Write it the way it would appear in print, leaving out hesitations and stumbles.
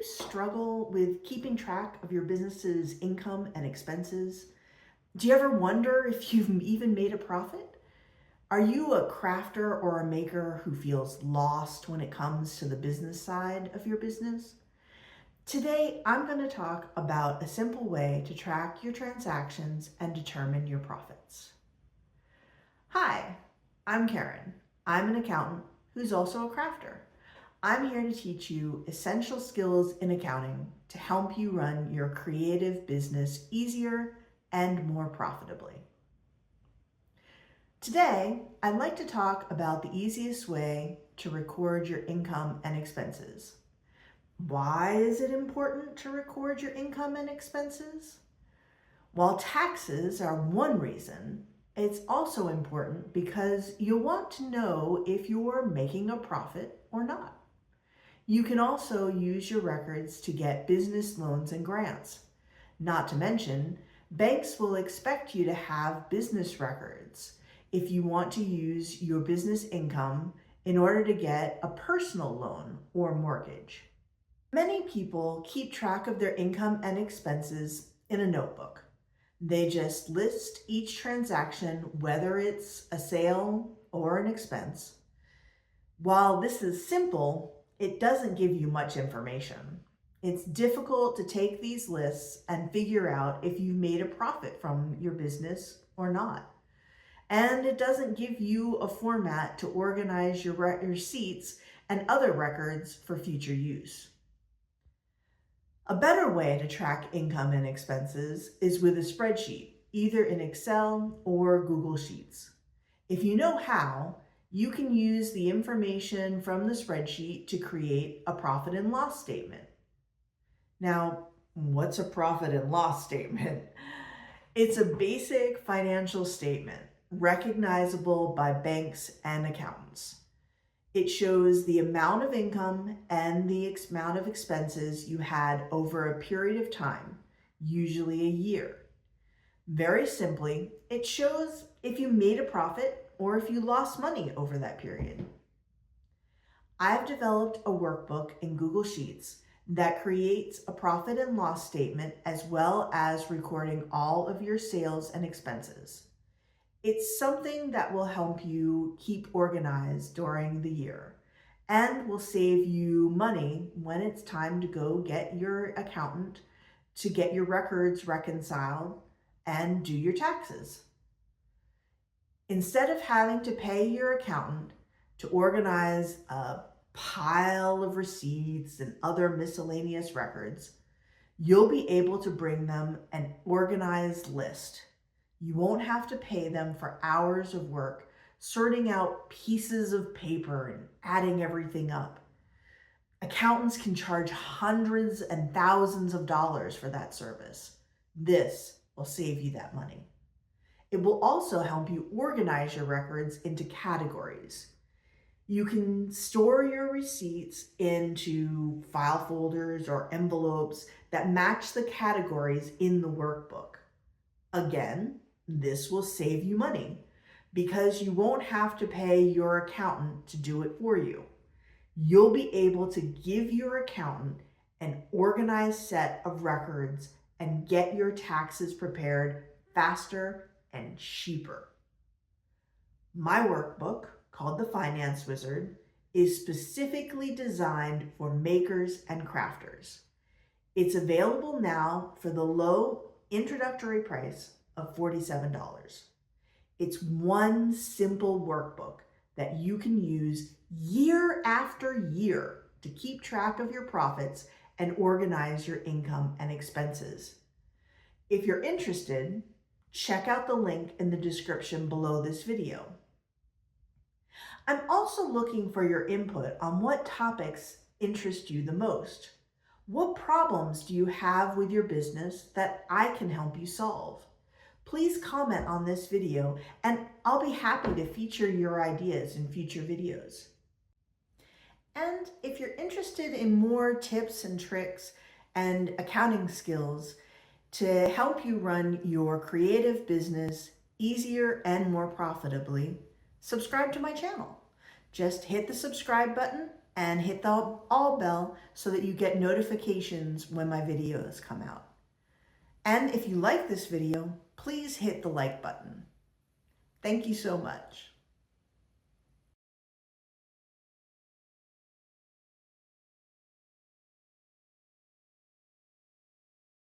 struggle with keeping track of your business's income and expenses? Do you ever wonder if you've even made a profit? Are you a crafter or a maker who feels lost when it comes to the business side of your business? Today, I'm going to talk about a simple way to track your transactions and determine your profits. Hi, I'm Karen. I'm an accountant who's also a crafter. I'm here to teach you essential skills in accounting to help you run your creative business easier and more profitably. Today, I'd like to talk about the easiest way to record your income and expenses. Why is it important to record your income and expenses? While taxes are one reason, it's also important because you'll want to know if you're making a profit or not. You can also use your records to get business loans and grants. Not to mention, banks will expect you to have business records if you want to use your business income in order to get a personal loan or mortgage. Many people keep track of their income and expenses in a notebook. They just list each transaction, whether it's a sale or an expense. While this is simple, it doesn't give you much information. It's difficult to take these lists and figure out if you've made a profit from your business or not. And it doesn't give you a format to organize your receipts and other records for future use. A better way to track income and expenses is with a spreadsheet, either in Excel or Google Sheets. If you know how, you can use the information from the spreadsheet to create a profit and loss statement. Now, what's a profit and loss statement? It's a basic financial statement recognizable by banks and accountants. It shows the amount of income and the amount of expenses you had over a period of time, usually a year. Very simply, it shows if you made a profit or if you lost money over that period. I've developed a workbook in Google Sheets that creates a profit and loss statement as well as recording all of your sales and expenses. It's something that will help you keep organized during the year and will save you money when it's time to go get your accountant to get your records reconciled and do your taxes. Instead of having to pay your accountant to organize a pile of receipts and other miscellaneous records, you'll be able to bring them an organized list. You won't have to pay them for hours of work sorting out pieces of paper and adding everything up. Accountants can charge hundreds and thousands of dollars for that service. This will save you that money. It will also help you organize your records into categories. You can store your receipts into file folders or envelopes that match the categories in the workbook. Again, this will save you money because you won't have to pay your accountant to do it for you. You'll be able to give your accountant an organized set of records and get your taxes prepared faster and cheaper. My workbook, called the Finance Wizard, is specifically designed for makers and crafters. It's available now for the low introductory price of $47. It's one simple workbook that you can use year after year to keep track of your profits and organize your income and expenses. If you're interested, check out the link in the description below this video. I'm also looking for your input on what topics interest you the most. What problems do you have with your business that I can help you solve? Please comment on this video and I'll be happy to feature your ideas in future videos. And if you're interested in more tips and tricks and accounting skills to help you run your creative business easier and more profitably, subscribe to my channel. Just hit the subscribe button and hit the all bell so that you get notifications when my videos come out. And if you like this video, please hit the like button. Thank you so much.